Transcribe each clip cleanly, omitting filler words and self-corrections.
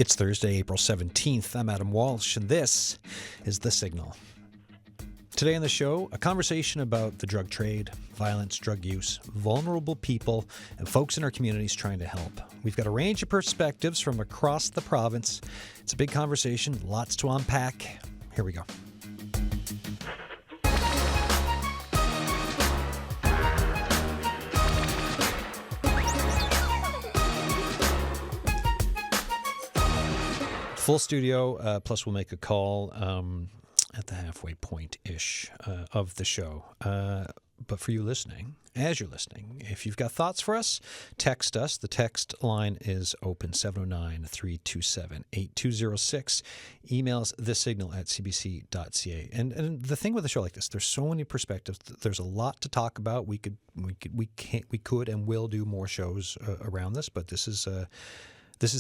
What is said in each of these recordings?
It's Thursday, April 17th. I'm Adam Walsh, and this is The Signal. Today on the show, a conversation about the drug trade, violence, drug use, vulnerable people, and folks in our communities trying to help. We've got a range of perspectives from across the province. It's a big conversation, lots to unpack. Here we go. Full studio, plus we'll make a call at the halfway point-ish of the show. But for you listening, as you're listening, if you've got thoughts for us, text us. The text line is open, 709-327-8206. Emails thesignal@cbc.ca. And the thing with a show like this, there's so many perspectives. There's a lot to talk about. We could and will do more shows around this, but this is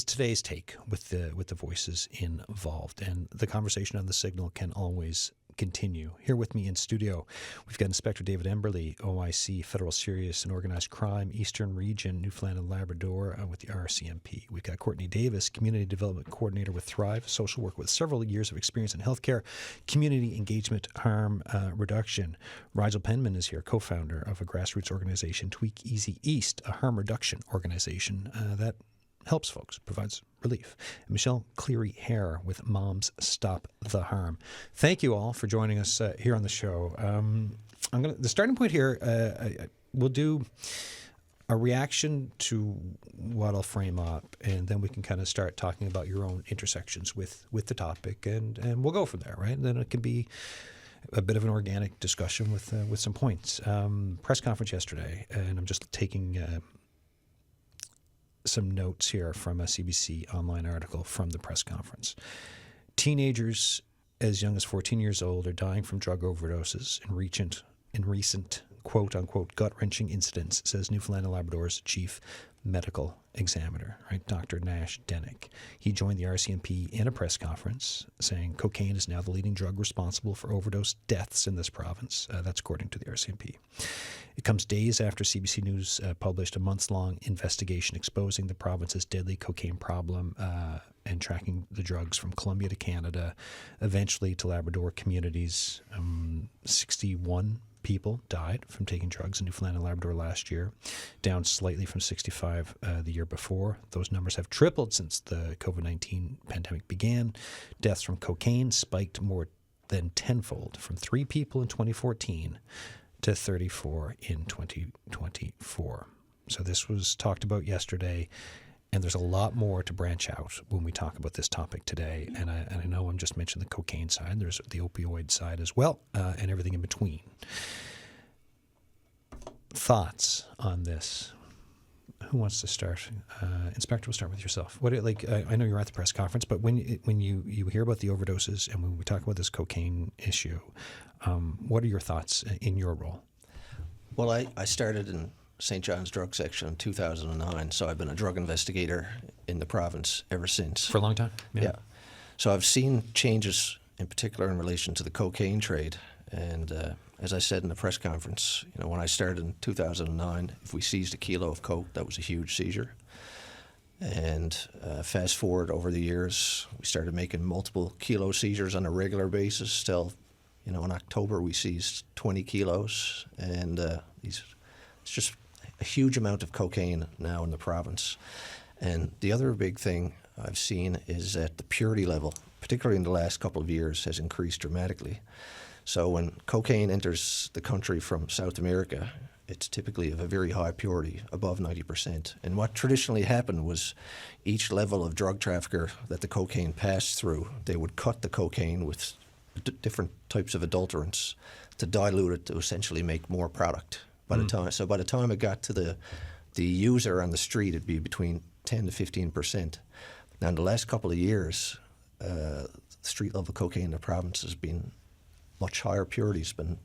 today's take with the voices involved, and the conversation on the Signal can always continue. Here with me in studio, we've got Inspector David Emberley, OIC-federal Serious and Organized Crime, Eastern Region, Newfoundland and Labrador with the RCMP. We've got Courtney Davis, Community Development Coordinator with Thrive, social work with several years of experience in healthcare, community engagement, harm reduction. Rigel Penman is here, co-founder of a grassroots organization, Tweak Easy East, a harm reduction organization that helps folks, provides relief. And Michelle Cleary-Haire with Moms Stop the Harm. Thank you all for joining us here on the show. The starting point here, we'll do a reaction to what I'll frame up, and then we can kind of start talking about your own intersections with the topic, and we'll go from there, right? And then it can be a bit of an organic discussion with some points. Press conference yesterday, and I'm just taking some notes here from a CBC online article from the press conference. Teenagers as young as 14 years old are dying from drug overdoses in recent quote-unquote gut-wrenching incidents, says Newfoundland and Labrador's chief medical examiner, right, Dr. Nash Dennick. He joined the RCMP in a press conference saying cocaine is now the leading drug responsible for overdose deaths in this province. That's according to the RCMP. It comes days after CBC News published a months-long investigation exposing the province's deadly cocaine problem and tracking the drugs from Colombia to Canada, eventually to Labrador communities. 61 people died from taking drugs in Newfoundland and Labrador last year, down slightly from 65 the year before. Those numbers have tripled since the COVID-19 pandemic began. Deaths from cocaine spiked more than tenfold, from 3 people in 2014 to 34 in 2024. So this was talked about yesterday, and there's a lot more to branch out when we talk about this topic today. And I know I'm just mentioning the cocaine side. There's the opioid side as well, and everything in between. Thoughts on this? Who wants to start? Inspector, we'll start with yourself. What I know you're at the press conference, but when you hear about the overdoses and when we talk about this cocaine issue, what are your thoughts in your role? Well, I started in St. John's drug section in 2009, so I've been a drug investigator in the province ever since. For a long time? Yeah. So I've seen changes in particular in relation to the cocaine trade. And as I said in the press conference, when I started in 2009, if we seized a kilo of coke, that was a huge seizure. And fast forward over the years, we started making multiple kilo seizures on a regular basis. Till, in October, we seized 20 kilos. And it's just a huge amount of cocaine now in the province. And the other big thing I've seen is that the purity level, particularly in the last couple of years, has increased dramatically. So when cocaine enters the country from South America, it's typically of a very high purity, above 90%. And what traditionally happened was each level of drug trafficker that the cocaine passed through, they would cut the cocaine with different types of adulterants to dilute it to essentially make more product. By the time it got to the user on the street, it'd be between 10 to 15%. Now, in the last couple of years, street level cocaine in the province has been much higher purity. It's been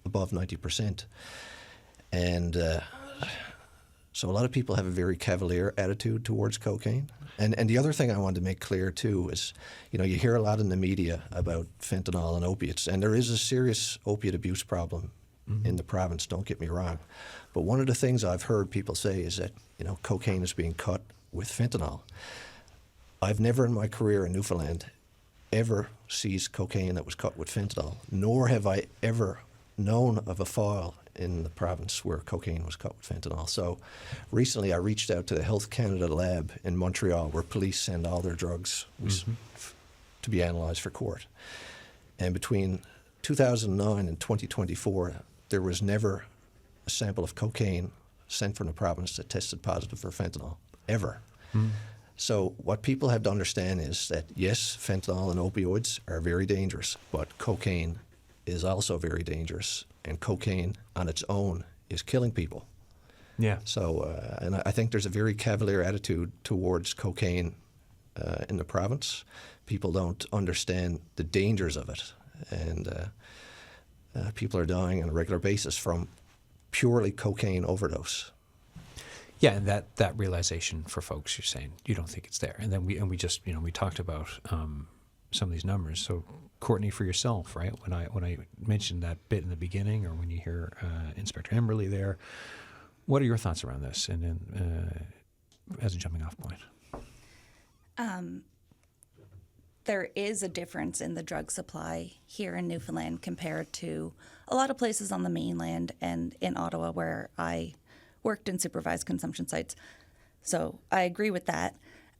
above 90%. And so a lot of people have a very cavalier attitude towards cocaine. And the other thing I wanted to make clear, too, is, you hear a lot in the media about fentanyl and opiates, and there is a serious opiate abuse problem in the province, don't get me wrong. But one of the things I've heard people say is that, cocaine is being cut with fentanyl. I've never in my career in Newfoundland ever seized cocaine that was cut with fentanyl, nor have I ever known of a file in the province where cocaine was cut with fentanyl. So recently I reached out to the Health Canada lab in Montreal, where police send all their drugs to be analysed for court. And between 2009 and 2024, there was never a sample of cocaine sent from the province that tested positive for fentanyl, ever. So what people have to understand is that, yes, fentanyl and opioids are very dangerous, but cocaine is also very dangerous, and cocaine on its own is killing people. Yeah. So, and I think there's a very cavalier attitude towards cocaine in the province. People don't understand the dangers of it, and people are dying on a regular basis from purely cocaine overdose. Yeah, and that realization for folks, you're saying you don't think it's there, and then we just we talked about some of these numbers. So, Courtney, for yourself, right? When I mentioned that bit in the beginning, or when you hear Inspector Emberley there, what are your thoughts around this? And then, as a jumping off point, there is a difference in the drug supply here in Newfoundland compared to a lot of places on the mainland and in Ottawa, where I worked in supervised consumption sites. So I agree with that.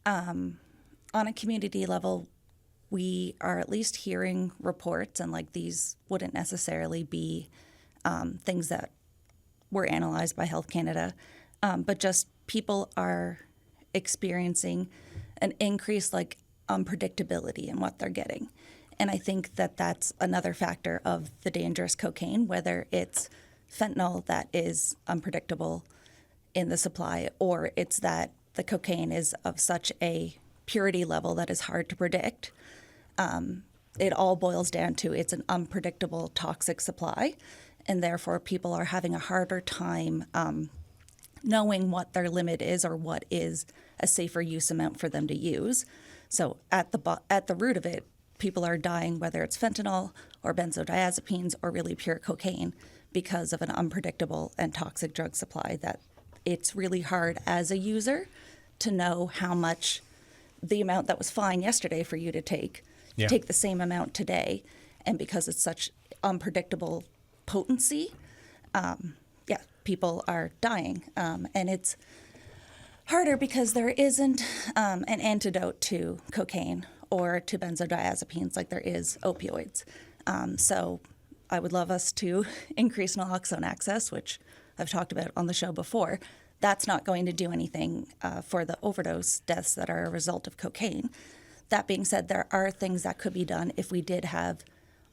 On a community level, we are at least hearing reports, and like these wouldn't necessarily be things that were analyzed by Health Canada, but just people are experiencing an increased like unpredictability in what they're getting. And I think that that's another factor of the dangerous cocaine, whether it's fentanyl that is unpredictable in the supply, or it's that the cocaine is of such a purity level that is hard to predict. It all boils down to it's an unpredictable toxic supply, and therefore people are having a harder time knowing what their limit is or what is a safer use amount for them to use. So at the root of it, people are dying, whether it's fentanyl or benzodiazepines or really pure cocaine, because of an unpredictable and toxic drug supply that it's really hard as a user to know how much the amount that was fine yesterday for you to take the same amount today. And because it's such unpredictable potency, people are dying. And it's harder because there isn't an antidote to cocaine or to benzodiazepines like there is opioids. So I would love us to increase naloxone access, which I've talked about on the show before. That's not going to do anything for the overdose deaths that are a result of cocaine. That being said, there are things that could be done if we did have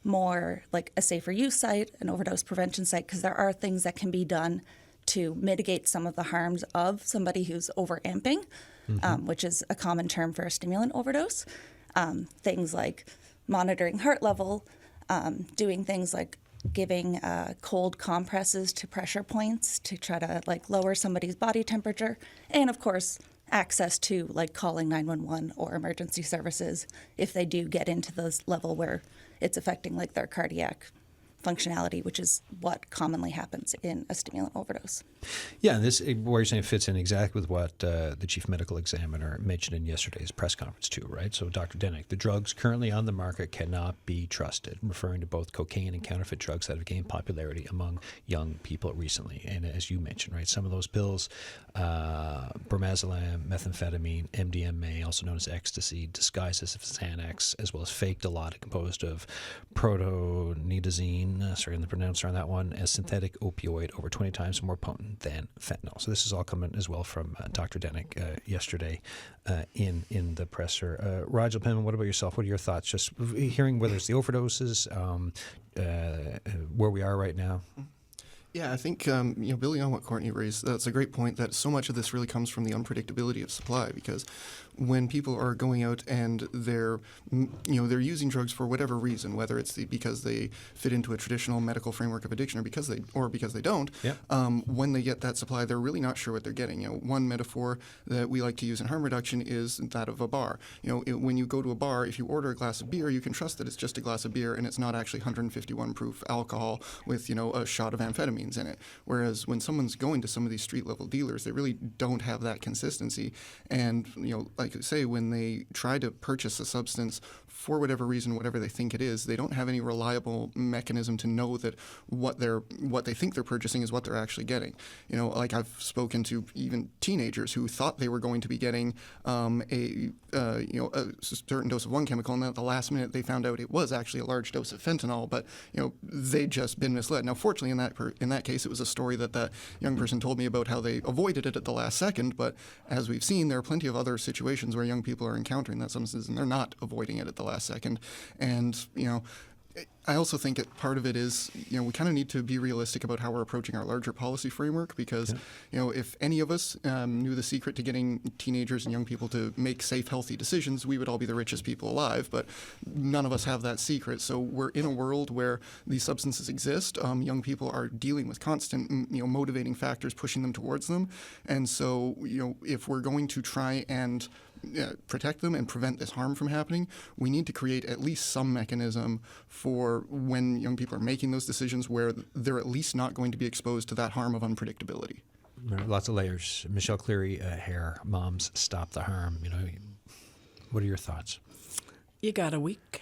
more like a safer use site, an overdose prevention site, because there are things that can be done to mitigate some of the harms of somebody who's overamping, which is a common term for a stimulant overdose. Things like monitoring heart level, doing things like giving cold compresses to pressure points to try to like lower somebody's body temperature, and of course access to like calling 911 or emergency services if they do get into this level where it's affecting like their cardiac functionality, which is what commonly happens in a stimulant overdose. Yeah, and this, what you're saying, fits in exactly with what the chief medical examiner mentioned in yesterday's press conference too, right? So Dr. Denick, the drugs currently on the market cannot be trusted, referring to both cocaine and counterfeit drugs that have gained popularity among young people recently. And as you mentioned, right, some of those pills, bromazolam, methamphetamine, MDMA, also known as ecstasy, disguised as Xanax, as well as fake Dilaudid, composed of protonidazine, sorry on the pronouncer on that one, a synthetic opioid over 20 times more potent than fentanyl. So this is all coming as well from Dr. Denick yesterday in the presser. Rigel Penman, what about yourself? What are your thoughts? Just hearing whether it's the overdoses, where we are right now. Yeah, I think, building on what Courtney raised, that's a great point, that so much of this really comes from the unpredictability of supply, because when people are going out and they're using drugs for whatever reason, whether it's because they fit into a traditional medical framework of addiction or because they don't, when they get that supply, they're really not sure what they're getting. One metaphor that we like to use in harm reduction is that of a bar. When you go to a bar, if you order a glass of beer, you can trust that it's just a glass of beer and it's not actually 151 proof alcohol with, a shot of amphetamines in it. Whereas when someone's going to some of these street level dealers, they really don't have that consistency. And, like I say, when they try to purchase a substance for whatever reason, whatever they think it is, they don't have any reliable mechanism to know that what they think they're purchasing is what they're actually getting. You know, like I've spoken to even teenagers who thought they were going to be getting a certain dose of one chemical, and then at the last minute they found out it was actually a large dose of fentanyl, but they'd just been misled. Now, fortunately, in that case, it was a story that the young person told me about how they avoided it at the last second. But as we've seen, there are plenty of other situations where young people are encountering that substances and they're not avoiding it at the last second. And I also think that part of it is, we kind of need to be realistic about how we're approaching our larger policy framework, because, if any of us knew the secret to getting teenagers and young people to make safe, healthy decisions, we would all be the richest people alive. But none of us have that secret. So we're in a world where these substances exist. Young people are dealing with constant, motivating factors pushing them towards them. And so, if we're going to try and protect them and prevent this harm from happening, we need to create at least some mechanism for when young people are making those decisions where they're at least not going to be exposed to that harm of unpredictability. Lots of layers. Michelle Cleary-Haire, Moms Stop the Harm. What are your thoughts? You got a week.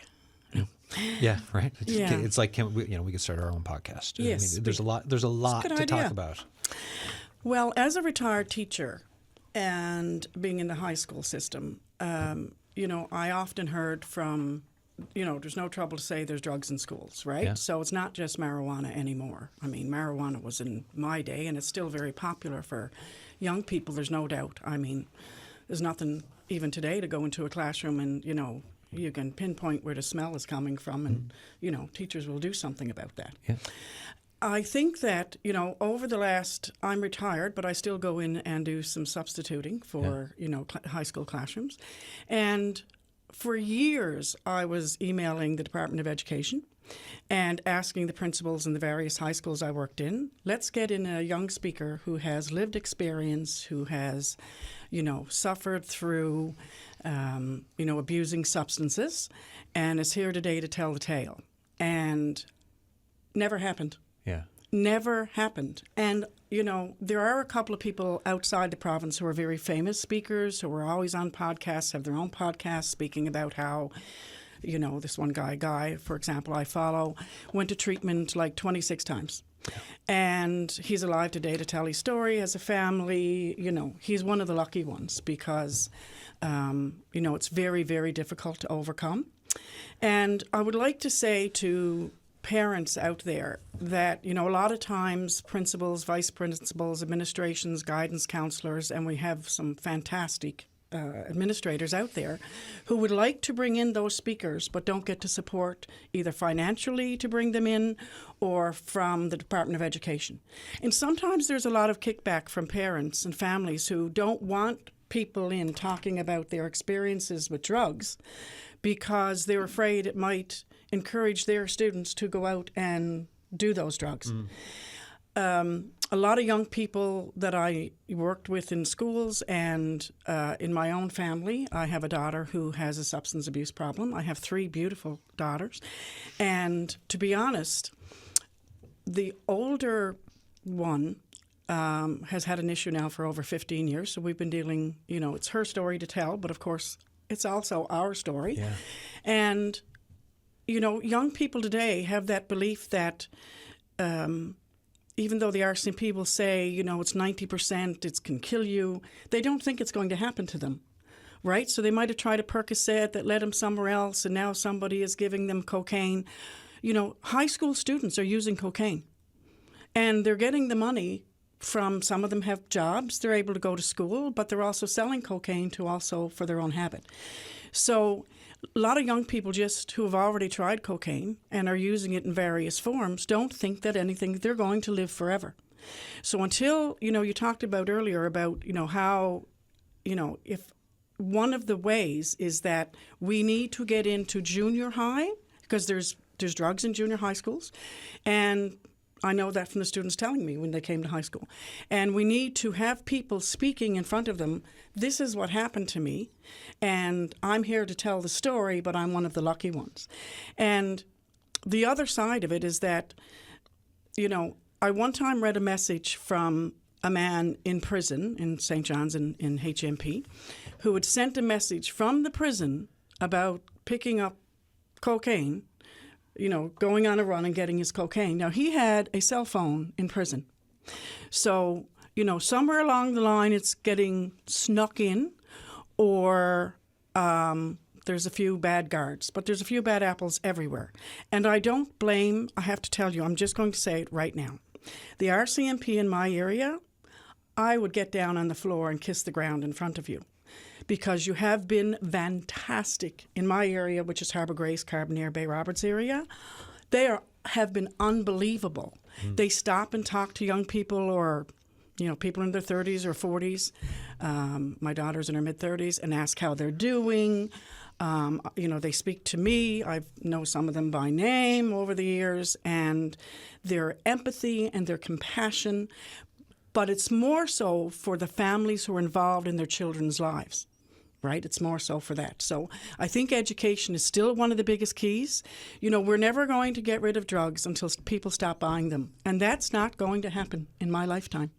Yeah, right. Yeah. It's like we could start our own podcast. Yes, there's a lot to idea. talk about. Well, as a retired teacher and being in the high school system, I often heard from, there's no trouble to say there's drugs in schools, right? Yeah. So it's not just marijuana anymore. I mean, marijuana was in my day, and it's still very popular for young people, there's no doubt. I mean, there's nothing even today to go into a classroom and, you can pinpoint where the smell is coming from, and, teachers will do something about that. Yeah. I think that, over the last, I'm retired, but I still go in and do some substituting for, high school classrooms. And for years, I was emailing the Department of Education and asking the principals in the various high schools I worked in, let's get in a young speaker who has lived experience, who has, suffered through, abusing substances, and is here today to tell the tale. And never happened. Yeah. Never happened. And, there are a couple of people outside the province who are very famous speakers, who are always on podcasts, have their own podcasts speaking about how, this one guy, for example, I follow, went to treatment like 26 times. And he's alive today to tell his story, has a family. He's one of the lucky ones because, it's very, very difficult to overcome. And I would like to say to parents out there that, a lot of times principals, vice principals, administrations, guidance counselors, and we have some fantastic administrators out there who would like to bring in those speakers but don't get to support either financially to bring them in or from the Department of Education. And sometimes there's a lot of kickback from parents and families who don't want people in talking about their experiences with drugs because they're afraid it might encourage their students to go out and do those drugs. A lot of young people that I worked with in schools and in my own family, I have a daughter who has a substance abuse problem. I have 3 beautiful daughters. And to be honest, the older one has had an issue now for over 15 years. So we've been dealing, it's her story to tell, but of course, it's also our story. Yeah. And young people today have that belief that even though the RCMP will say, it's 90%, it can kill you, they don't think it's going to happen to them, right? So they might have tried a Percocet that led them somewhere else, and now somebody is giving them cocaine. High school students are using cocaine, and they're getting the money from, some of them have jobs, they're able to go to school, but they're also selling cocaine for their own habit. So a lot of young people who have already tried cocaine and are using it in various forms don't think that they're going to live forever. So until, you talked about earlier about, how, if one of the ways is that we need to get into junior high, because there's drugs in junior high schools, and I know that from the students telling me when they came to high school. And we need to have people speaking in front of them, this is what happened to me, and I'm here to tell the story, but I'm one of the lucky ones. And the other side of it is that, I one time read a message from a man in prison in St. John's in HMP who had sent a message from the prison about picking up cocaine, going on a run and getting his cocaine. Now, he had a cell phone in prison. So, somewhere along the line it's getting snuck in, or there's a few bad guards, but there's a few bad apples everywhere. And I don't blame, I have to tell you, I'm just going to say it right now. The RCMP in my area, I would get down on the floor and kiss the ground in front of you, because you have been fantastic in my area, which is Harbour Grace, Carbonear, Bay Roberts area. They have been unbelievable. They stop and talk to young people, or people in their 30s or 40s. My daughter's in her mid-30s, and ask how they're doing. They speak to me. I know some of them by name over the years, and their empathy and their compassion. But it's more so for the families who are involved in their children's lives, right? It's more so for that. So I think education is still one of the biggest keys. We're never going to get rid of drugs until people stop buying them. And that's not going to happen in my lifetime.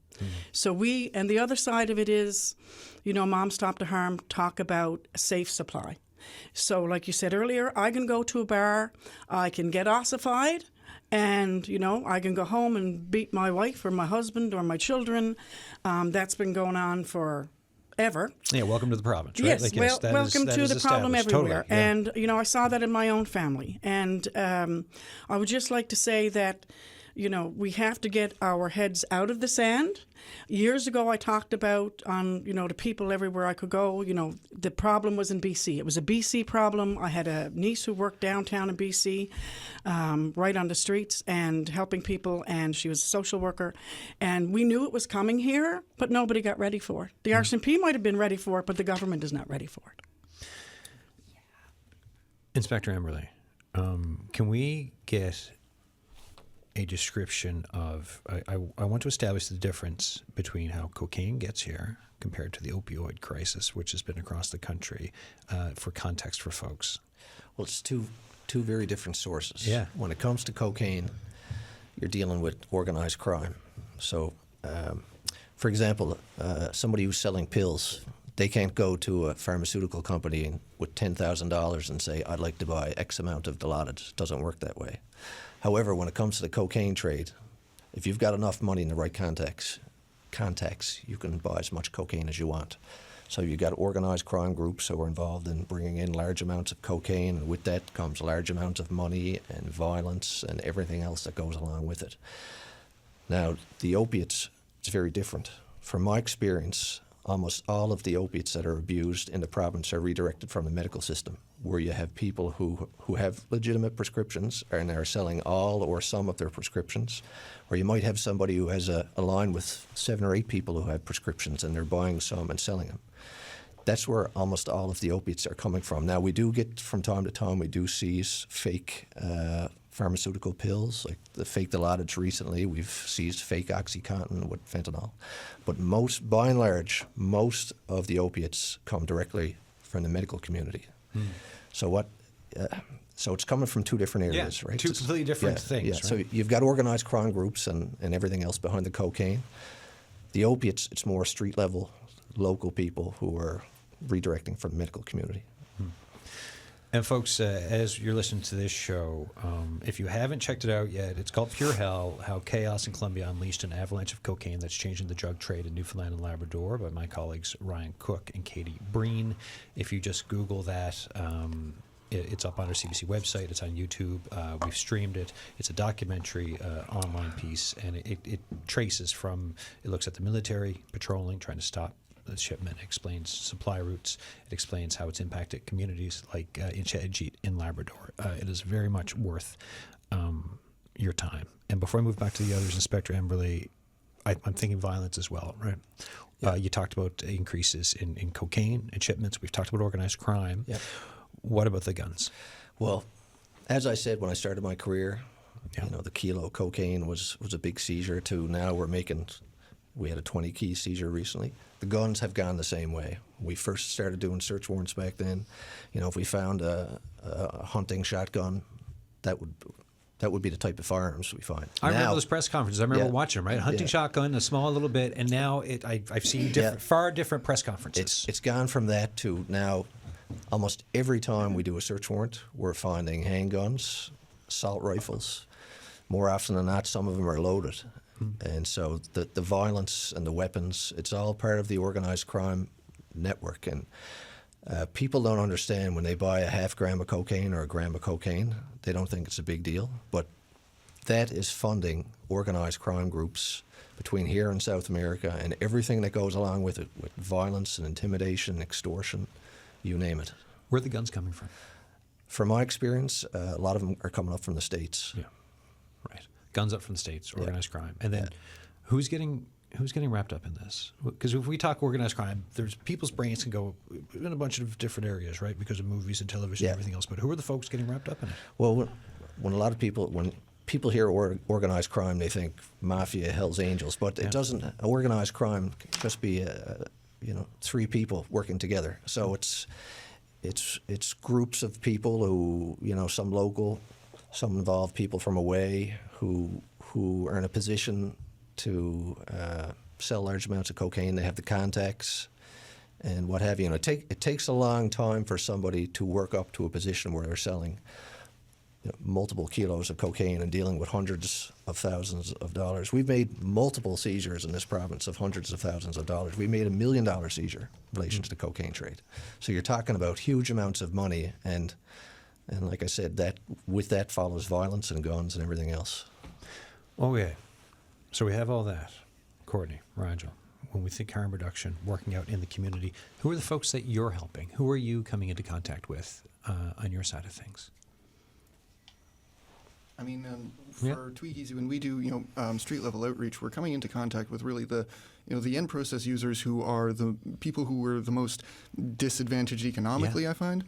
So and the other side of it is, Mom Stop the Harm talk about a safe supply. So like you said earlier, I can go to a bar, I can get ossified, and, I can go home and beat my wife or my husband or my children. That's been going on forever. Yeah, welcome to the province, right? Yes, welcome to the problem everywhere. Totally, yeah. And, I saw that in my own family. And I would just like to say that, we have to get our heads out of the sand. Years ago, I talked about to people everywhere I could go, the problem was in BC. It was a BC problem. I had a niece who worked downtown in BC, right on the streets and helping people, and she was a social worker. And we knew it was coming here, but nobody got ready for it. The RCMP might have been ready for it, but the government is not ready for it. Inspector Emberley, can we get a description of, I want to establish the difference between how cocaine gets here compared to the opioid crisis, which has been across the country, for context for folks. Well, it's two very different sources. Yeah. When it comes to cocaine, you're dealing with organized crime. So, for example, somebody who's selling pills, they can't go to a pharmaceutical company with $10,000 and say, I'd like to buy X amount of Dilaudid. It doesn't work that way. However, when it comes to the cocaine trade, if you've got enough money in the right contacts, you can buy as much cocaine as you want. So you've got organized crime groups who are involved in bringing in large amounts of cocaine, and with that comes large amounts of money and violence and everything else that goes along with it. Now, the opiates, it's very different. From my experience, almost all of the opiates that are abused in the province are redirected from the medical system, where you have people who have legitimate prescriptions and are selling all or some of their prescriptions, or you might have somebody who has a line with 7 or 8 people who have prescriptions and they're buying some and selling them. That's where almost all of the opiates are coming from. Now, we do get, from time to time, we do seize fake pharmaceutical pills, like the fake Dilaudid recently. We've seized fake OxyContin with fentanyl. But by and large, most of the opiates come directly from the medical community. So so it's coming from two different areas, right? Two completely different things. Yeah. Right? So you've got organized crime groups and everything else behind the cocaine. The opiates, it's more street level, local people who are redirecting from the medical community. And folks, as you're listening to this show, if you haven't checked it out yet, it's called Pure Hell, How Chaos in Colombia Unleashed an Avalanche of Cocaine That's Changing the Drug Trade in Newfoundland and Labrador by my colleagues Ryan Cook and Katie Breen. If you just Google that, it's up on our CBC website. It's on YouTube. We've streamed it. It's a documentary online piece, and it traces from, it looks at the military patrolling, trying to stop the shipment. It explains supply routes. It explains how it's impacted communities like Inchedjeet in Labrador. It is very much worth your time. And before I move back to the others, Inspector Emberley, I'm thinking violence as well, right? Yeah. You talked about increases in cocaine and shipments. We've talked about organized crime. Yeah. What about the guns? Well, as I said when I started my career, the kilo of cocaine was a big seizure. To now we had a 20 key seizure recently. The guns have gone the same way. We first started doing search warrants back then. If we found a hunting shotgun, that would That would be the type of firearms we find. I remember those press conferences. I remember Yeah. watching them, right? Hunting shotgun, a small little bit, and now I've seen far different press conferences. It's gone from that to now almost every time we do a search warrant, we're finding handguns, assault rifles. More often than not, some of them are loaded. And so the violence and the weapons, it's all part of the organized crime network. And people don't understand when they buy a half gram of cocaine or a gram of cocaine, they don't think it's a big deal. But that is funding organized crime groups between here and South America and everything that goes along with it, with violence and intimidation, extortion, you name it. Where are the guns coming from? From my experience, a lot of them are coming up from the States. Yeah, right. Guns up from the States, organized crime. And then who's getting wrapped up in this? Because if we talk organized crime, there's people's brains can go in a bunch of different areas, right? Because of movies and television and everything else. But who are the folks getting wrapped up in it? Well, when people hear organized crime, they think mafia, Hell's Angels, but it doesn't. Organized crime can just be, 3 people working together. So it's groups of people who, some local, some involved people from away who are in a position to sell large amounts of cocaine. They have the contacts and what have you. And it takes a long time for somebody to work up to a position where they're selling multiple kilos of cocaine and dealing with hundreds of thousands of dollars. We've made multiple seizures in this province of hundreds of thousands of dollars. We made $1 million seizure in relation to the cocaine trade. So you're talking about huge amounts of money, and like I said, that with that follows violence and guns and everything else. Okay, so we have all that. Courtney, Rigel, when we think harm reduction, working out in the community, who are the folks that you're helping? Who are you coming into contact with on your side of things? I mean, for Tweakies, when we do, street level outreach, we're coming into contact with really the end process users who are the people who were the most disadvantaged economically, I find.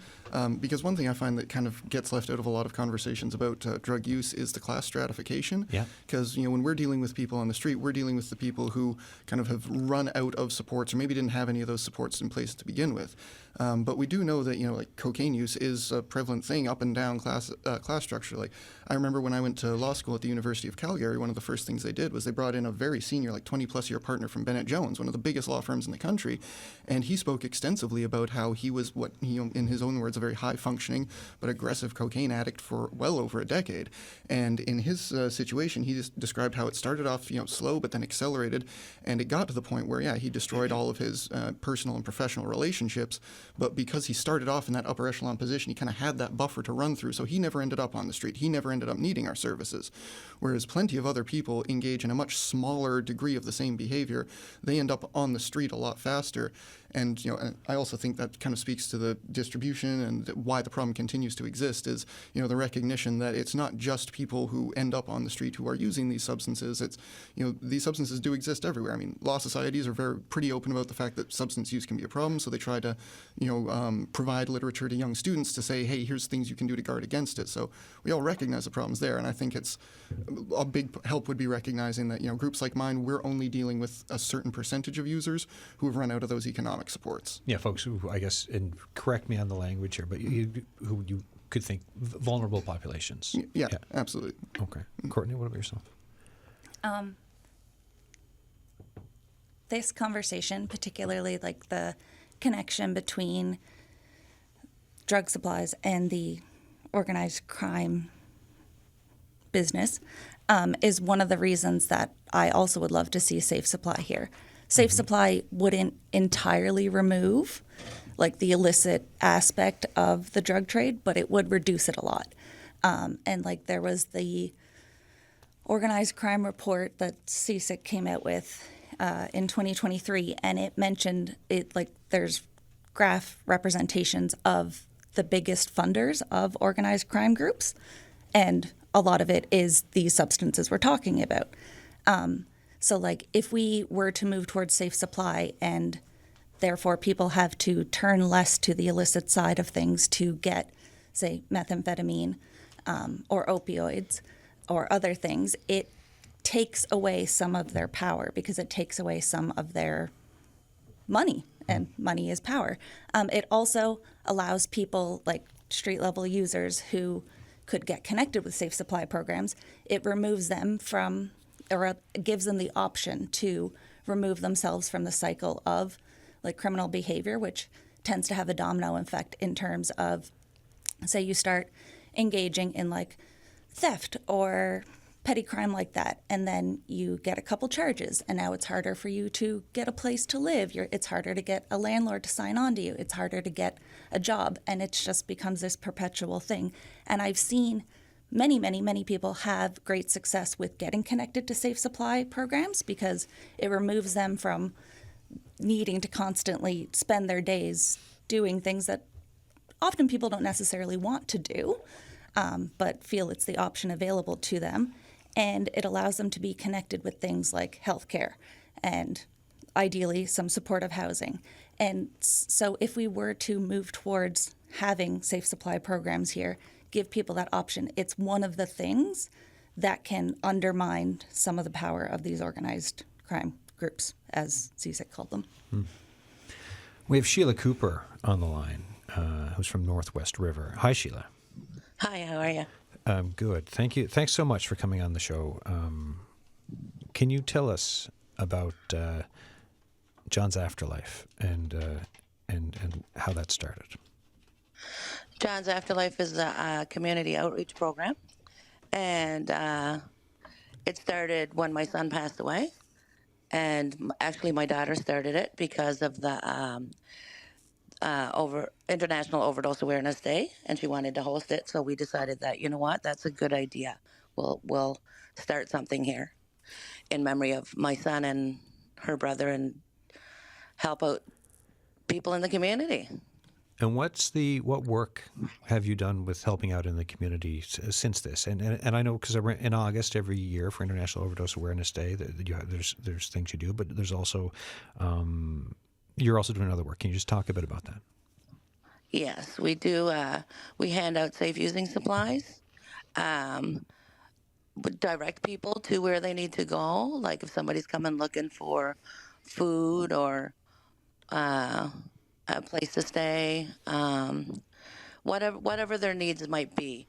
Because one thing I find that kind of gets left out of a lot of conversations about drug use is the class stratification. Yeah. Because, when we're dealing with people on the street, we're dealing with the people who kind of have run out of supports or maybe didn't have any of those supports in place to begin with. But we do know that, like cocaine use is a prevalent thing up and down class structure. Like, I remember when I went to law school at the University of Calgary, one of the first things they did was they brought in a very senior, like 20-plus year partner from Bennett Jones, one of the biggest law firms in the country, and he spoke extensively about how he was what he, in his own words, a very high-functioning but aggressive cocaine addict for well over a decade. And in his situation, he just described how it started off, slow, but then accelerated, and it got to the point where, he destroyed all of his personal and professional relationships. But because he started off in that upper echelon position, he kind of had that buffer to run through. So he never ended up on the street. He never ended up needing our services. Whereas plenty of other people engage in a much smaller degree of the same behavior. They end up on the street a lot faster. And, and I also think that kind of speaks to the distribution and why the problem continues to exist is, the recognition that it's not just people who end up on the street who are using these substances. It's, these substances do exist everywhere. I mean, law societies are pretty open about the fact that substance use can be a problem. So they try to, provide literature to young students to say, hey, here's things you can do to guard against it. So we all recognize the problems there. And I think it's a big help would be recognizing that, groups like mine, we're only dealing with a certain percentage of users who have run out of those economic supports. Yeah, folks who, I guess, and correct me on the language here, but who you could think vulnerable populations. Yeah, absolutely. Okay. Courtney, what about yourself? This conversation, particularly like the connection between drug supplies and the organized crime business, is one of the reasons that I also would love to see safe supply here. Safe supply wouldn't entirely remove like the illicit aspect of the drug trade, but it would reduce it a lot. And like there was the organized crime report that CSIC came out with in 2023, and it mentioned it like there's graph representations of the biggest funders of organized crime groups, and a lot of it is these substances we're talking about. So like if we were to move towards safe supply and therefore people have to turn less to the illicit side of things to get, say, methamphetamine or opioids or other things, it takes away some of their power because it takes away some of their money, and money is power. It also allows people like street level users who could get connected with safe supply programs, it removes them from, or gives them the option to remove themselves from the cycle of like criminal behavior, which tends to have a domino effect in terms of, say you start engaging in like theft or petty crime like that, and then you get a couple charges, and now it's harder for you to get a place to live. It's harder to get a landlord to sign on to you. It's harder to get a job, and it just becomes this perpetual thing. And I've seen many, many, many people have great success with getting connected to safe supply programs because it removes them from needing to constantly spend their days doing things that often people don't necessarily want to do, but feel it's the option available to them. And it allows them to be connected with things like healthcare and ideally some supportive housing. And so if we were to move towards having safe supply programs here, give people that option, it's one of the things that can undermine some of the power of these organized crime groups, as CSIC called them. We have Sheila Cooper on the line, who's from Northwest River. Hi, Sheila. Hi, how are you? Good. Thank you. Thanks so much for coming on the show. Can you tell us about John's Afterlife and how that started? John's Afterlife is a community outreach program, and it started when my son passed away. And actually, my daughter started it because of the International Overdose Awareness Day, and she wanted to host it. So we decided that, you know what, that's a good idea. We'll start something here in memory of my son and her brother, and help out people in the community. And what work have you done with helping out in the community since this? And I know because in August every year for International Overdose Awareness Day, there's things you do, but there's also you're also doing other work. Can you just talk a bit about that? Yes, we do. We hand out safe using supplies. Direct people to where they need to go. Like if somebody's coming looking for food or a place to stay, whatever their needs might be,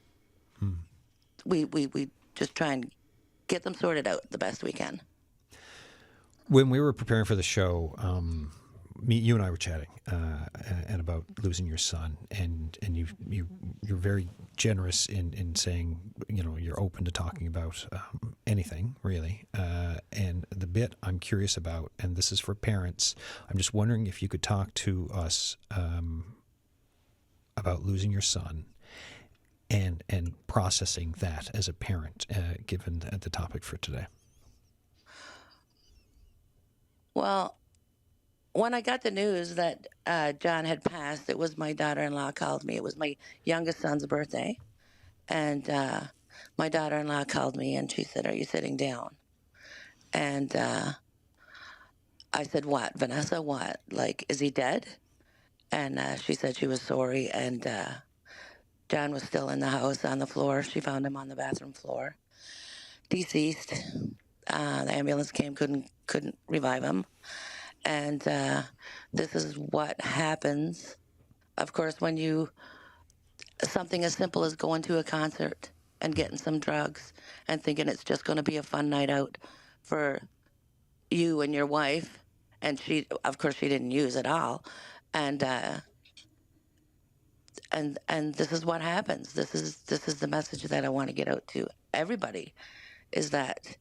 we just try and get them sorted out the best we can. When we were preparing for the show, you and I were chatting and about losing your son, and you're very generous in saying, you know, you're open to talking about anything really. And the bit I'm curious about, and this is for parents, I'm just wondering if you could talk to us about losing your son and processing that as a parent, given the topic for today. Well, when I got the news that John had passed, it was my daughter-in-law called me. It was my youngest son's birthday. And my daughter-in-law called me and she said, "Are you sitting down?" And I said, "What, Vanessa, what? Like, is he dead?" And she said she was sorry. And John was still in the house on the floor. She found him on the bathroom floor, deceased. The ambulance came, couldn't revive him. And this is what happens, of course, when something as simple as going to a concert and getting some drugs and thinking it's just going to be a fun night out for you and your wife. And she, of course, she didn't use it all. And this is what happens. This is the message that I want to get out to everybody, is that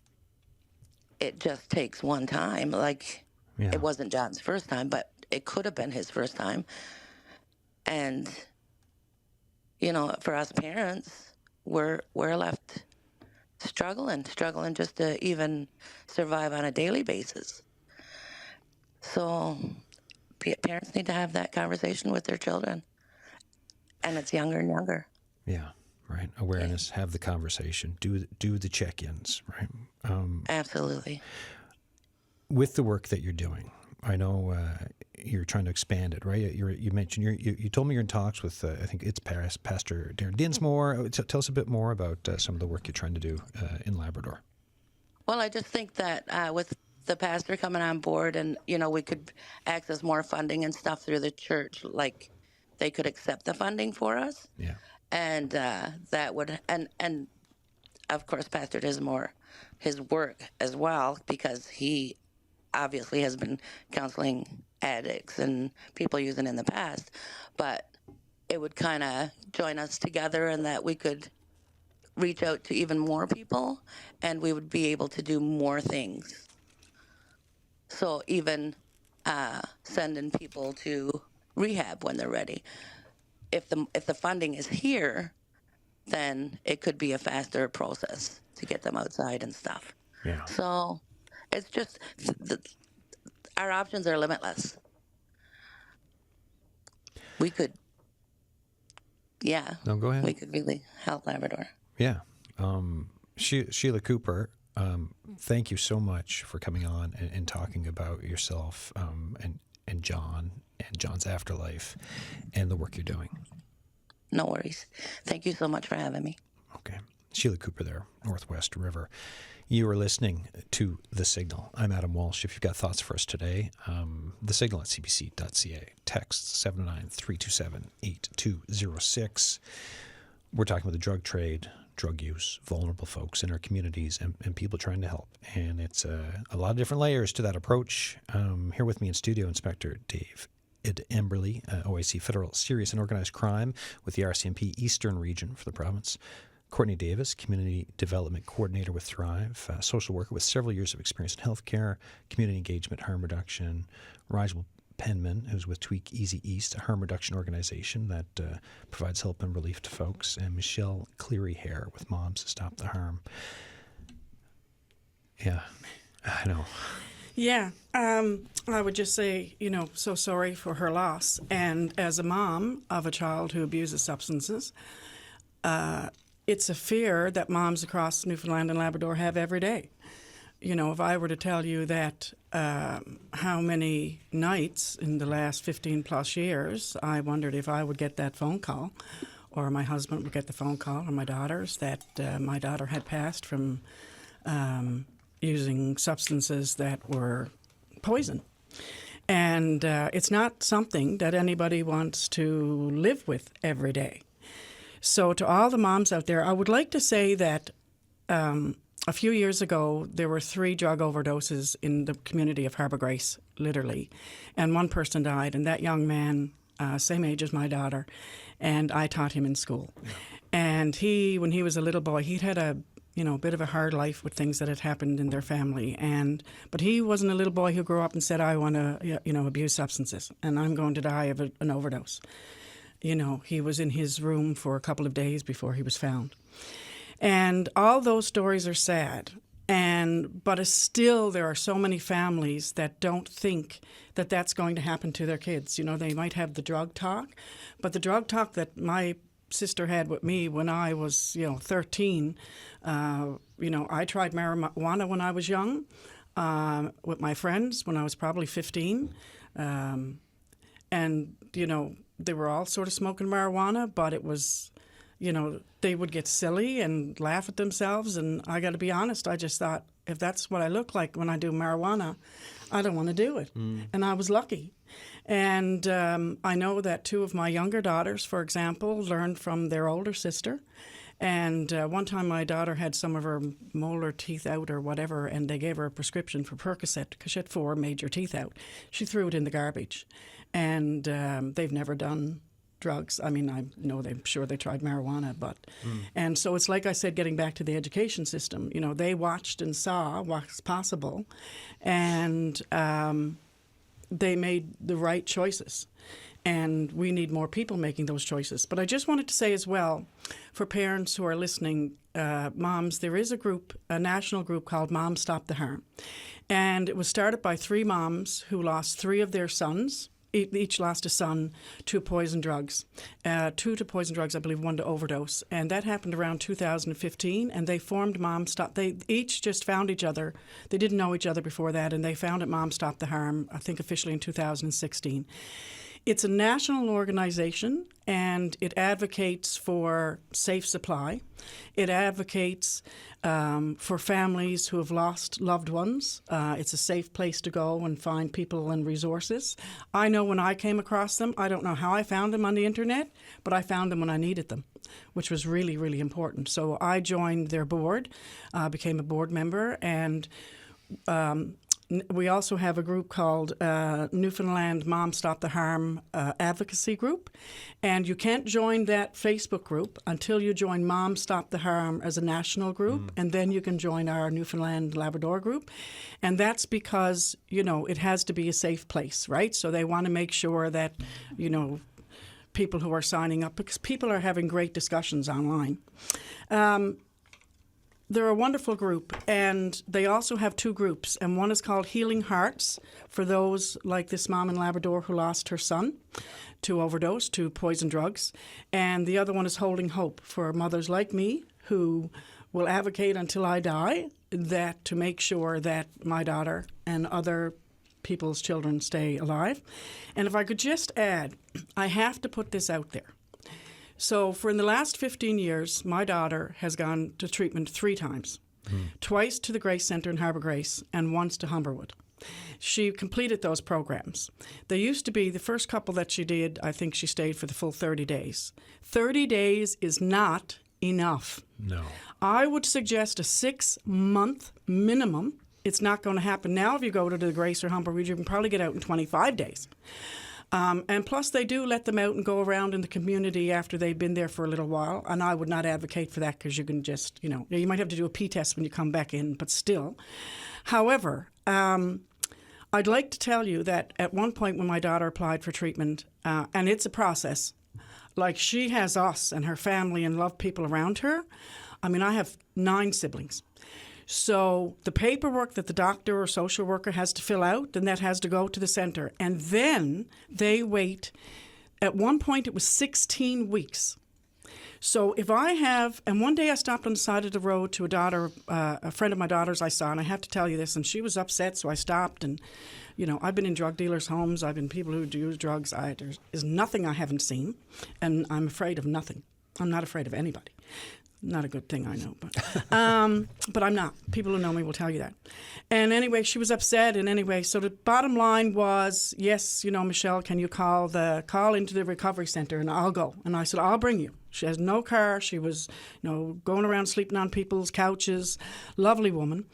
it just takes one time. Like, Yeah. It wasn't John's first time, but it could have been his first time. And, you know, for us parents, we're left struggling just to even survive on a daily basis. So parents need to have that conversation with their children. And it's younger and younger. Yeah, right. Awareness, have the conversation, do the check-ins, right? Absolutely. With the work that you're doing, I know you're trying to expand it, right? You mentioned you told me you're in talks with I think it's Pastor Darren Dinsmore. Tell us a bit more about some of the work you're trying to do in Labrador. Well, I just think that with the pastor coming on board, and you know, we could access more funding and stuff through the church, like they could accept the funding for us. Yeah. and that would and of course Pastor Dismore, his work as well, because he obviously has been counseling addicts and people using in the past, but it would kind of join us together, and that we could reach out to even more people, and we would be able to do more things. So even sending people to rehab when they're ready. If the funding is here, then it could be a faster process to get them outside and stuff. Yeah. So it's just our options are limitless. We could, No, go ahead. we could really help Labrador. Yeah. Sheila Cooper, thank you so much for coming on and talking about yourself and John and John's Afterlife and the work you're doing. No worries. Thank you so much for having me. Okay. Sheila Cooper there, Northwest River. You are listening to The Signal. I'm Adam Walsh. If you've got thoughts for us today, The Signal at cbc.ca. Text 709-327-8206. We're talking about the drug trade, drug use, vulnerable folks in our communities, and people trying to help. And it's a lot of different layers to that approach. Here with me in studio, Inspector Dave Emberley, OIC-federal Serious and Organized Crime with the RCMP Eastern Region for the province. Courtney Davis, Community Development Coordinator with Thrive, social worker with several years of experience in healthcare, community engagement, harm reduction. Rigel Penman, who's with Tweak Easy East, a harm reduction organization that provides help and relief to folks. And Michelle Cleary-Haire with Moms Stop the Harm. Yeah, I know. Yeah, I would just say, so sorry for her loss. And as a mom of a child who abuses substances, it's a fear that moms across Newfoundland and Labrador have every day. If I were to tell you that how many nights in the last 15 plus years I wondered if I would get that phone call, or my husband would get the phone call, or my daughters, that my daughter had passed from using substances that were poison. And it's not something that anybody wants to live with every day. So to all the moms out there, I would like to say that a few years ago, there were 3 drug overdoses in the community of Harbour Grace, literally, and one person died, and that young man, same age as my daughter, and I taught him in school. Yeah. And when he was a little boy, he'd had a bit of a hard life with things that had happened in their family, but he wasn't a little boy who grew up and said, I want to, abuse substances, and I'm going to die of an overdose. He was in his room for a couple of days before he was found. And all those stories are sad. But still, there are so many families that don't think that that's going to happen to their kids. They might have the drug talk, but the drug talk that my sister had with me when I was, 13, I tried marijuana when I was young with my friends when I was probably 15. They were all sort of smoking marijuana, but it was, they would get silly and laugh at themselves. And I got to be honest, I just thought, if that's what I look like when I do marijuana, I don't want to do it. And I was lucky. And I know that 2 of my younger daughters, for example, learned from their older sister. And one time my daughter had some of her molar teeth out or whatever, and they gave her a prescription for Percocet because she had 4 major teeth out. She threw it in the garbage. And they've never done drugs. I mean, I know I'm sure they tried marijuana, but and so it's like I said, getting back to the education system. They watched and saw what's possible, and they made the right choices. And we need more people making those choices. But I just wanted to say as well, for parents who are listening, moms, there is a national group called Moms Stop the Harm, and it was started by 3 moms who lost 3 of their sons. Each lost a son to poison drugs, 2 to poison drugs, I believe 1 to overdose. And that happened around 2015, and they formed Mom Stop. They each just found each other. They didn't know each other before that, and they founded Mom Stop the Harm, I think officially in 2016. It's a national organization, and it advocates for safe supply. It advocates for families who have lost loved ones. It's a safe place to go and find people and resources. I know when I came across them, I don't know how I found them on the internet, but I found them when I needed them, which was really, really important. So I joined their board, became a board member, and we also have a group called Newfoundland Mom Stop the Harm Advocacy Group. And you can't join that Facebook group until you join Mom Stop the Harm as a national group. And then you can join our Newfoundland and Labrador group. And that's because, you know, it has to be a safe place, right? So they want to make sure that, you know, people who are signing up, because people are having great discussions online. They're a wonderful group, and they also have two groups, and one is called Healing Hearts for those like this mom in Labrador who lost her son to overdose, to poison drugs, and the other one is Holding Hope for mothers like me who will advocate until I die that to make sure that my daughter and other people's children stay alive. And if I could just add, I have to put this out there. So for in the last 15 years, my daughter has gone to treatment 3 times, twice to the Grace Centre in Harbour Grace and once to Humberwood. She completed those programs. They used to be, the first couple that she did, I think she stayed for the full 30 days. 30 days is not enough. No. I would suggest a 6-month minimum. It's not going to happen. Now if you go to the Grace or Humberwood, you can probably get out in 25 days. And plus, they do let them out and go around in the community after they've been there for a little while. And I would not advocate for that because you can just, you know, you might have to do a P-test when you come back in, but still. However, I'd like to tell you that at one point when my daughter applied for treatment, and it's a process, like she has us and her family and loved people around her. I mean, I have 9 siblings. So the paperwork that the doctor or social worker has to fill out, then that has to go to the centre. And then they wait. At one point, it was 16 weeks. So if I have, and one day I stopped on the side of the road to a friend of my daughter's I saw, and I have to tell you this, and she was upset, so I stopped. And, you know, I've been in drug dealers' homes. I've been people who use drugs. There is nothing I haven't seen, and I'm afraid of nothing. I'm not afraid of anybody. Not a good thing, I know, but I'm not. People who know me will tell you that. And anyway, she was upset. And anyway, so the bottom line was, yes, you know, Michelle, can you call into the recovery center, and I'll go. And I said, I'll bring you. She has no car. She was, you know, going around sleeping on people's couches. Lovely woman.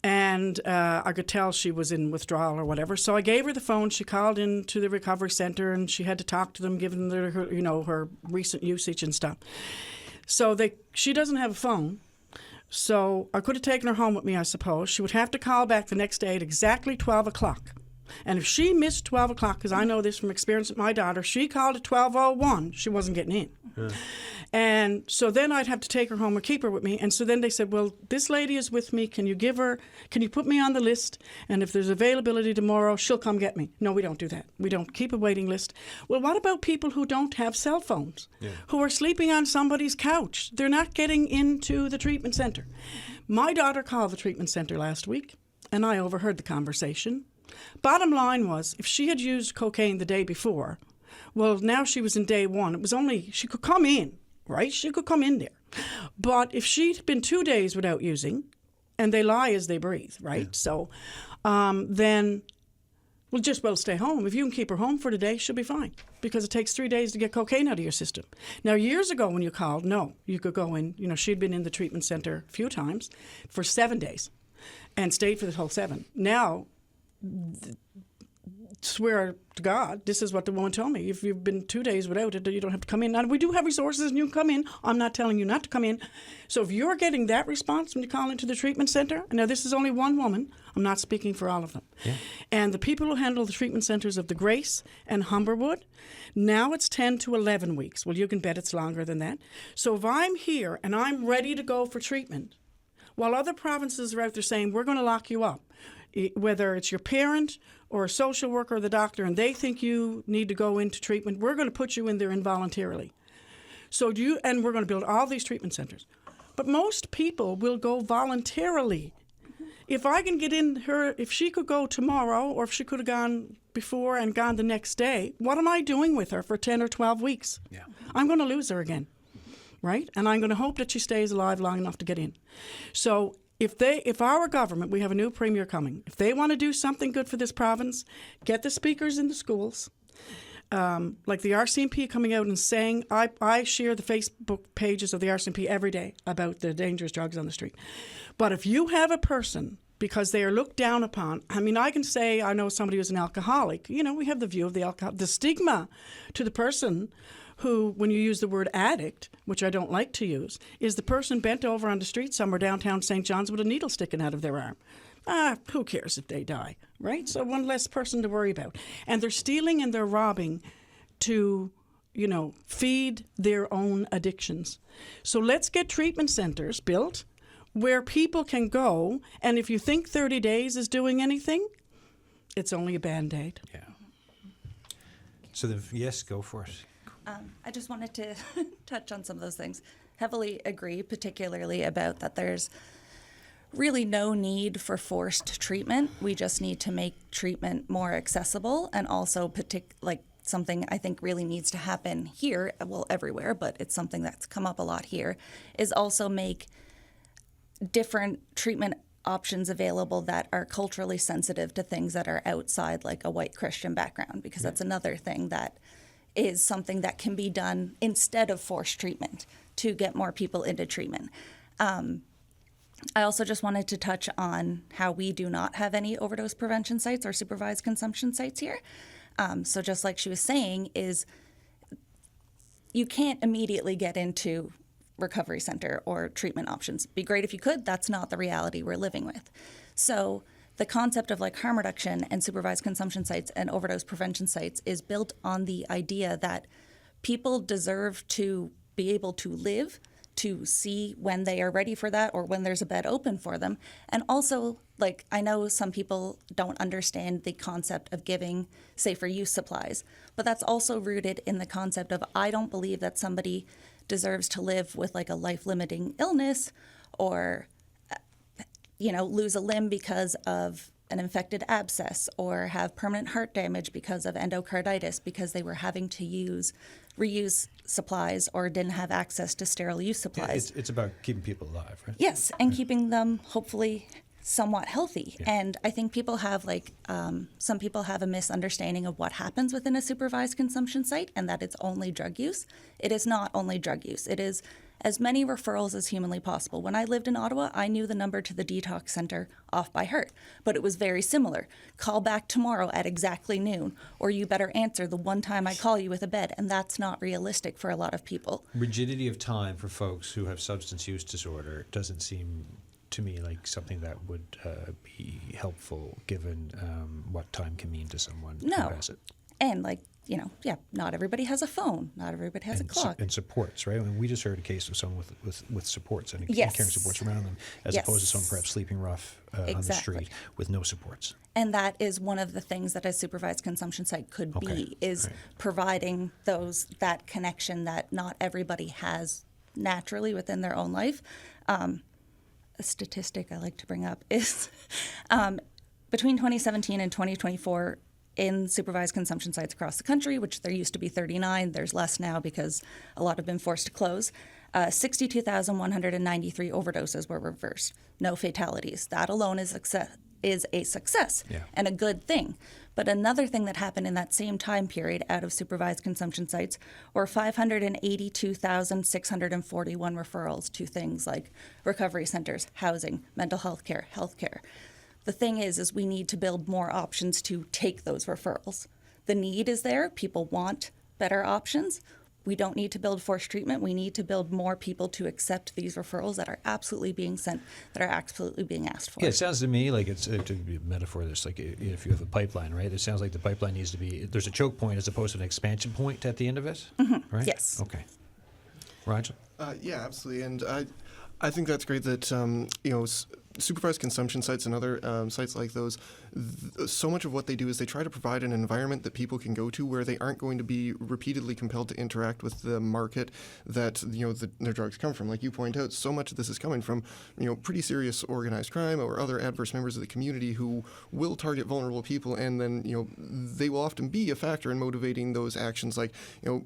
And I could tell she was in withdrawal or whatever. So I gave her the phone. She called into the recovery center, and she had to talk to them, given her, you know, her recent usage and stuff. So she doesn't have a phone, so I could have taken her home with me, I suppose. She would have to call back the next day at exactly 12 o'clock. And if she missed 12 o'clock, because I know this from experience with my daughter, she called at 12:01, she wasn't getting in. Yeah. And so then I'd have to take her home or keep her with me. And so then they said, well, this lady is with me. Can you put me on the list? And if there's availability tomorrow, she'll come get me. No, we don't do that. We don't keep a waiting list. Well, what about people who don't have cell phones, who are sleeping on somebody's couch? They're not getting into the treatment center. My daughter called the treatment center last week, and I overheard the conversation. Bottom line was, if she had used cocaine the day before, well, now she was in day 1. She could come in, right? She could come in there. But if she'd been 2 days without using, and they lie as they breathe, right? Yeah. So then we'll just stay home. If you can keep her home for the day, she'll be fine, because it takes 3 days to get cocaine out of your system. Now, years ago when you called, no, you could go in. You know, she'd been in the treatment center a few times for 7 days and stayed for the whole 7. Now, swear to God, this is what the woman told me. If you've been 2 days without it, you don't have to come in. Now, we do have resources and you can come in. I'm not telling you not to come in. So if you're getting that response when you call into the treatment center, now this is only one woman. I'm not speaking for all of them. Yeah. And the people who handle the treatment centers of the Grace and Humberwood, now it's 10 to 11 weeks. Well, you can bet it's longer than that. So if I'm here and I'm ready to go for treatment, while other provinces are out there saying, we're going to lock you up, whether it's your parent or a social worker or the doctor, and they think you need to go into treatment, we're going to put you in there involuntarily. And we're going to build all these treatment centers. But most people will go voluntarily. If I can get in her, if she could go tomorrow, or if she could have gone before and gone the next day, what am I doing with her for 10 or 12 weeks? Yeah. I'm going to lose her again, right? And I'm going to hope that she stays alive long enough to get in. So if our government, we have a new premier coming, if they want to do something good for this province, get the speakers in the schools, like the RCMP coming out and saying, I share the Facebook pages of the RCMP every day about the dangerous drugs on the street. But if you have a person, because they are looked down upon, I mean, I can say I know somebody who's an alcoholic. You know, we have the view of the alcohol, the stigma to the person who, when you use the word addict, which I don't like to use, is the person bent over on the street somewhere downtown St. John's with a needle sticking out of their arm. Who cares if they die, right? So one less person to worry about. And they're stealing and they're robbing to, you know, feed their own addictions. So let's get treatment centers built where people can go, and if you think 30 days is doing anything, it's only a Band-Aid. Yeah. So yes, go for it. I just wanted to touch on some of those things. Heavily agree, particularly about that there's really no need for forced treatment. We just need to make treatment more accessible, and also something I think really needs to happen here, well, everywhere, but it's something that's come up a lot here, is also make different treatment options available that are culturally sensitive to things that are outside like a white Christian background, because that's another thing that is something that can be done instead of forced treatment to get more people into treatment. I also just wanted to touch on how we do not have any overdose prevention sites or supervised consumption sites here. So just like she was saying, is you can't immediately get into recovery center or treatment options. Be great if you could. That's not the reality we're living with. So the concept of like harm reduction and supervised consumption sites and overdose prevention sites is built on the idea that people deserve to be able to live, to see when they are ready for that or when there's a bed open for them. And also, like, I know some people don't understand the concept of giving safer use supplies, but that's also rooted in the concept of I don't believe that somebody deserves to live with like a life-limiting illness or, lose a limb because of an infected abscess or have permanent heart damage because of endocarditis because they were having to reuse supplies or didn't have access to sterile use supplies. It's about keeping people alive, right? Yes, and keeping them hopefully somewhat healthy. Yeah. And I think people have some people have a misunderstanding of what happens within a supervised consumption site and that it's only drug use. It is not only drug use. It is as many referrals as humanly possible. When I lived in Ottawa, I knew the number to the detox center off by heart, but it was very similar. Call back tomorrow at exactly noon, or you better answer the one time I call you with a bed, and that's not realistic for a lot of people. Rigidity of time for folks who have substance use disorder doesn't seem to me like something that would be helpful given what time can mean to someone who has it. And not everybody has a phone. Not everybody has a clock. And supports, right? I mean, we just heard a case of someone with supports and Yes. carrying supports around them, as opposed to someone perhaps sleeping rough on the Exactly. street with no supports. And that is one of the things that a supervised consumption site could be, is providing that connection that not everybody has naturally within their own life. A statistic I like to bring up is between 2017 and 2024, in supervised consumption sites across the country, which there used to be 39, there's less now because a lot have been forced to close, 62,193 overdoses were reversed. No fatalities. That alone is a success and a good thing. But another thing that happened in that same time period out of supervised consumption sites were 582,641 referrals to things like recovery centers, housing, mental health care, healthcare. The thing is we need to build more options to take those referrals. The need is there. People want better options. We don't need to build forced treatment. We need to build more people to accept these referrals that are absolutely being sent, that are absolutely being asked for. Yeah, it sounds to me like it's to be a metaphor. There's like if you have a pipeline, right? It sounds like the pipeline needs to be, there's a choke point as opposed to an expansion point at the end of it, right? Yes. Okay. Rigel? Yeah, absolutely. And I think that's great that, supervised consumption sites and other sites like those, so much of what they do is they try to provide an environment that people can go to where they aren't going to be repeatedly compelled to interact with the market that their drugs come from. Like you point out, so much of this is coming from pretty serious organized crime or other adverse members of the community who will target vulnerable people, and then they will often be a factor in motivating those actions, like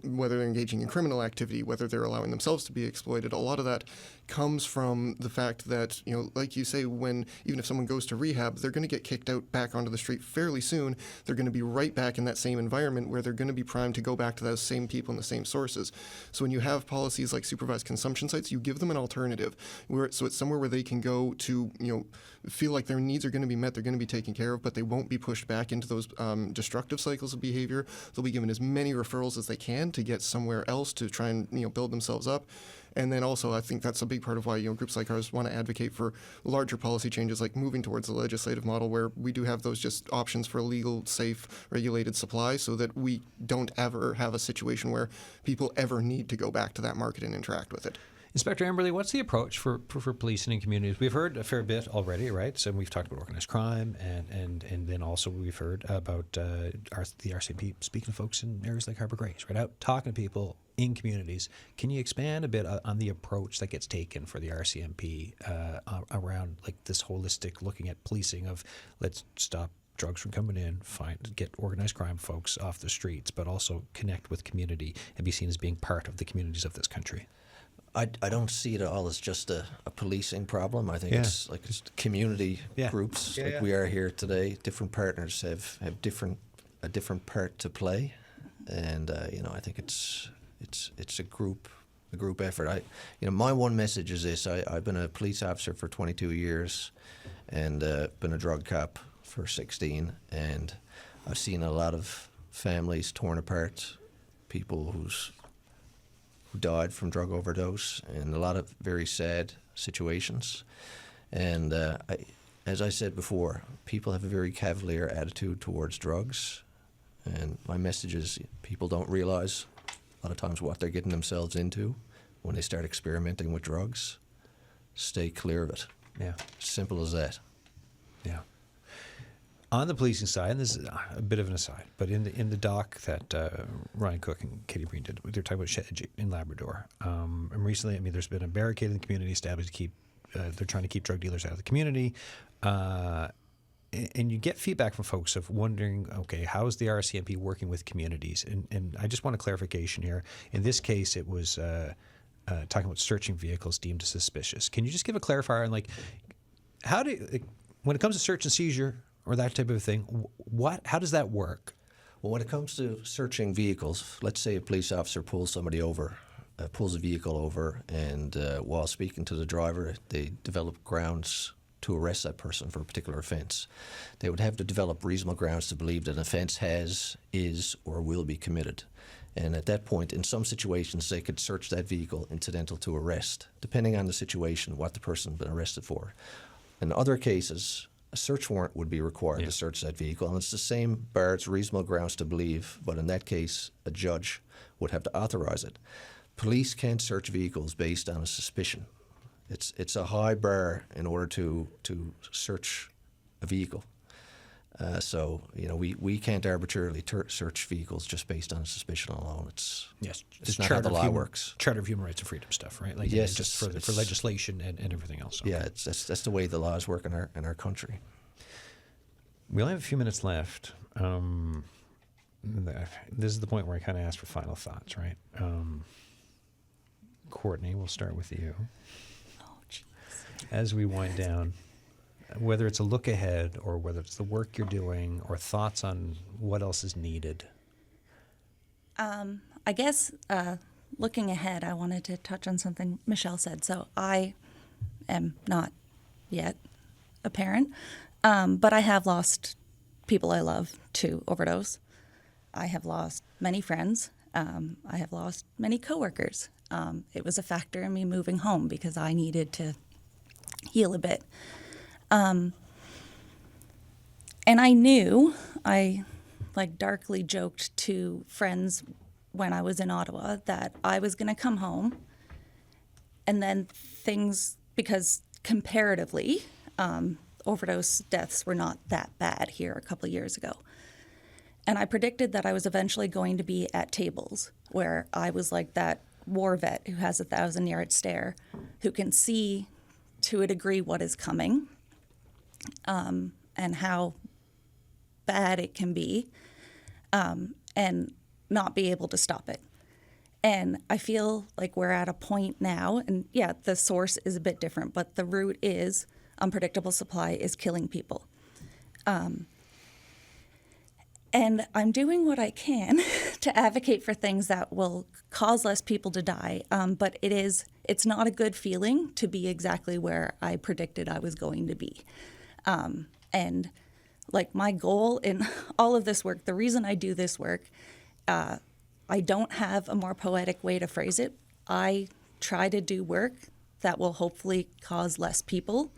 whether they're engaging in criminal activity, whether they're allowing themselves to be exploited. A lot of that comes from the fact that, like you say, even if someone goes to rehab, they're going to get kicked out back onto the street fairly soon. They're going to be right back in that same environment where they're going to be primed to go back to those same people and the same sources. So when you have policies like supervised consumption sites, you give them an alternative, so it's somewhere where they can go to, feel like their needs are going to be met, they're going to be taken care of, but they won't be pushed back into those destructive cycles of behavior. They'll be given as many referrals as they can to get somewhere else to try and build themselves up. And then also, I think that's a big part of why groups like ours want to advocate for larger policy changes, like moving towards a legislative model where we do have those just options for legal, safe, regulated supply, so that we don't ever have a situation where people ever need to go back to that market and interact with it. Inspector Emberley, what's the approach for policing in communities? We've heard a fair bit already, right? So we've talked about organized crime, and then also we've heard about the RCMP speaking to folks in areas like Harbour Grace, right? Out talking to people in communities. Can you expand a bit on the approach that gets taken for the RCMP around like this holistic looking at policing of let's stop drugs from coming in, get organized crime folks off the streets, but also connect with community and be seen as being part of the communities of this country? I don't see it all as just a policing problem. I think it's community groups like we are here today. Different partners have a different part to play, and I think it's a group effort. My one message is this: I've been a police officer for 22 years, and been a drug cop for 16, and I've seen a lot of families torn apart, people who died from drug overdose, and a lot of very sad situations. And as I said before, people have a very cavalier attitude towards drugs, and my message is people don't realize a lot of times what they're getting themselves into when they start experimenting with drugs. Stay clear of it. Yeah. Simple as that. Yeah. On the policing side, and this is a bit of an aside, but in the doc that Ryan Cook and Katie Breen did, they're talking about Shed in Labrador. And recently, there's been a barricade in the community established to keep. They're trying to keep drug dealers out of the community, and you get feedback from folks of wondering, okay, how is the RCMP working with communities? And I just want a clarification here. In this case, it was talking about searching vehicles deemed as suspicious. Can you just give a clarifier on when it comes to search and seizure or that type of thing, how does that work? Well, when it comes to searching vehicles, let's say a police officer pulls a vehicle over, and while speaking to the driver, they develop grounds to arrest that person for a particular offence. They would have to develop reasonable grounds to believe that an offence is, or will be committed. And at that point, in some situations, they could search that vehicle incidental to arrest, depending on the situation, what the person has been arrested for. In other cases, a search warrant would be required to search that vehicle, and it's the same bar, it's reasonable grounds to believe, but in that case, a judge would have to authorize it. Police can't search vehicles based on a suspicion. It's a high bar in order to search a vehicle. So we can't arbitrarily search vehicles just based on suspicion alone. It's not how the law works. Charter of Human Rights and Freedom stuff, right? Just for legislation and everything else. Okay. Yeah, that's the way the laws work in our country. We only have a few minutes left. This is the point where I kind of ask for final thoughts, right? Courtney, we'll start with you. Oh, jeez. As we wind down, whether it's a look ahead or whether it's the work you're doing or thoughts on what else is needed. I guess looking ahead, I wanted to touch on something Michelle said. So I am not yet a parent, but I have lost people I love to overdose. I have lost many friends. I have lost many coworkers. It was a factor in me moving home because I needed to heal a bit. And I knew, I darkly joked to friends when I was in Ottawa that I was going to come home and then things, because comparatively, overdose deaths were not that bad here a couple of years ago. And I predicted that I was eventually going to be at tables where I was like that war vet who has a 1,000-yard stare, who can see to a degree what is coming, and how bad it can be, and not be able to stop it. And I feel like we're at a point now, and yeah, the source is a bit different, but the root is unpredictable supply is killing people. And I'm doing what I can to advocate for things that will cause less people to die. But it's not a good feeling to be exactly where I predicted I was going to be. And like my goal in all of this work, the reason I do this work, I don't have a more poetic way to phrase it. I try to do work that will hopefully cause less people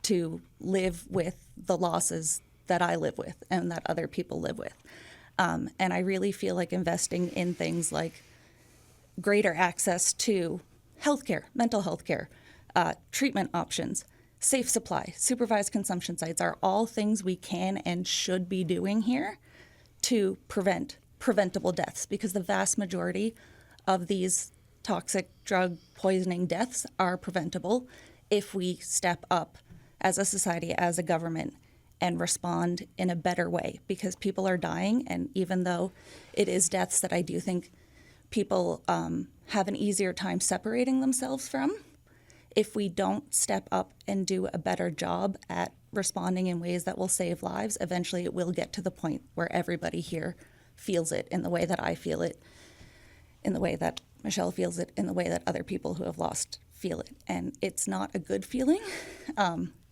to live with the losses that I live with and that other people live with. And I really feel like investing in things like greater access to healthcare, mental health care, treatment options, safe supply, supervised consumption sites are all things we can and should be doing here to prevent preventable deaths, because the vast majority of these toxic drug poisoning deaths are preventable if we step up as a society, as a government, and respond in a better way, because people are dying. And even though it is deaths that I do think people have an easier time separating themselves from, if we don't step up and do a better job at responding in ways that will save lives, eventually it will get to the point where everybody here feels it in the way that I feel it, in the way that Michelle feels it, in the way that other people who have lost feel it. And it's not a good feeling.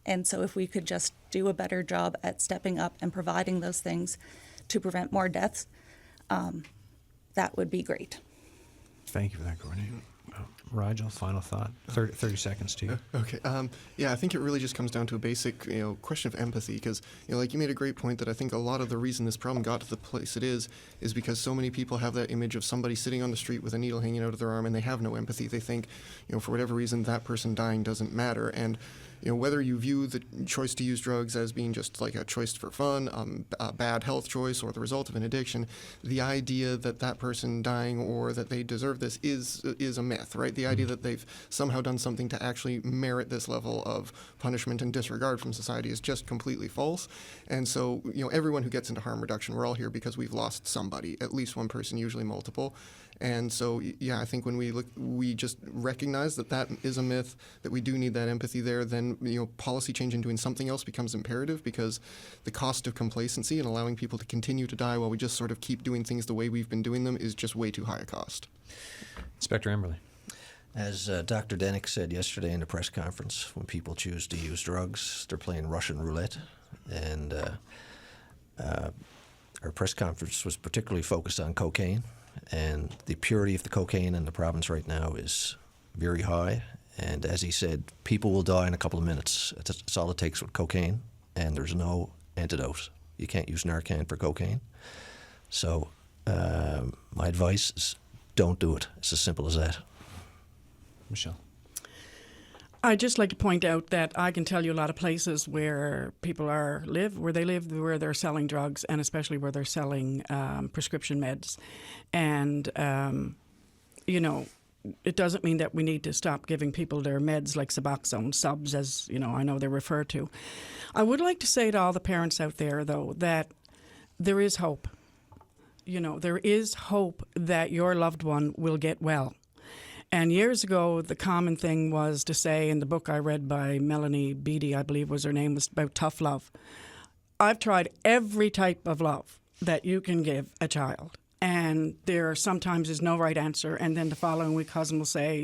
And so if we could just do a better job at stepping up and providing those things to prevent more deaths, that would be great. Thank you for that, Courtney. Rigel, final thought. 30 seconds to you. Okay. Yeah, I think it really just comes down to a basic, question of empathy. Because, like you made a great point that I think a lot of the reason this problem got to the place it is because so many people have that image of somebody sitting on the street with a needle hanging out of their arm, and they have no empathy. They think, for whatever reason, that person dying doesn't matter. And whether you view the choice to use drugs as being just like a choice for fun, a bad health choice, or the result of an addiction, the idea that that person dying or that they deserve this is a myth, right? The idea that they've somehow done something to actually merit this level of punishment and disregard from society is just completely false. And so, everyone who gets into harm reduction, we're all here because we've lost somebody, at least one person, usually multiple. And so, yeah, I think when we just recognize that that is a myth, that we do need that empathy there, then, policy change in doing something else becomes imperative, because the cost of complacency and allowing people to continue to die while we just sort of keep doing things the way we've been doing them is just way too high a cost. Inspector Emberley. As Dr. Denick said yesterday in the press conference, when people choose to use drugs, they're playing Russian roulette. And our press conference was particularly focused on cocaine. And the purity of the cocaine in the province right now is very high. And as he said, people will die in a couple of minutes. That's all it takes with cocaine. And there's no antidote. You can't use Narcan for cocaine. So my advice is don't do it. It's as simple as that. Michelle. I'd just like to point out that I can tell you a lot of places where people live, where they're selling drugs, and especially where they're selling prescription meds. And, it doesn't mean that we need to stop giving people their meds like Suboxone, subs, as, I know they're referred to. I would like to say to all the parents out there, though, that there is hope. There is hope that your loved one will get well. And years ago, the common thing was to say, in the book I read by Melanie Beattie, I believe was her name, was about tough love. I've tried every type of love that you can give a child. And there sometimes is no right answer. And then the following week, husband will say,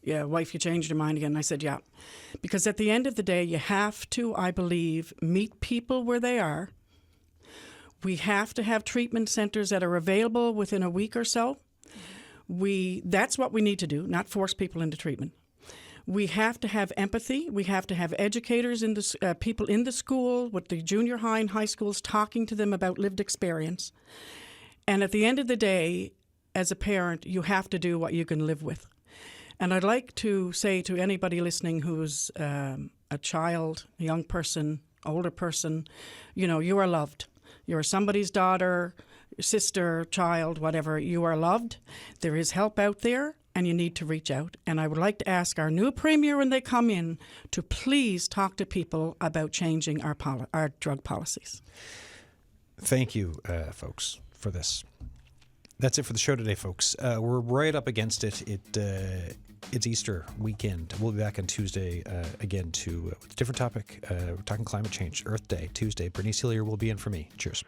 yeah, wife, you changed your mind again. And I said, yeah. Because at the end of the day, you have to, I believe, meet people where they are. We have to have treatment centers that are available within a week or so. That's what we need to do, not force people into treatment. We have to have empathy. We have to have educators, people in the school, with the junior high and high schools, talking to them about lived experience. And at the end of the day, as a parent, you have to do what you can live with. And I'd like to say to anybody listening who's a child, a young person, older person, you are loved. You're somebody's daughter, sister, child, whatever. You are loved. There is help out there, and you need to reach out. And I would like to ask our new premier when they come in to please talk to people about changing our drug policies. Thank you, folks, for this. That's it for the show today, folks. We're right up against it. It's Easter weekend. We'll be back on Tuesday again with a different topic. We're talking climate change, Earth Day, Tuesday. Bernice Hillier will be in for me. Cheers.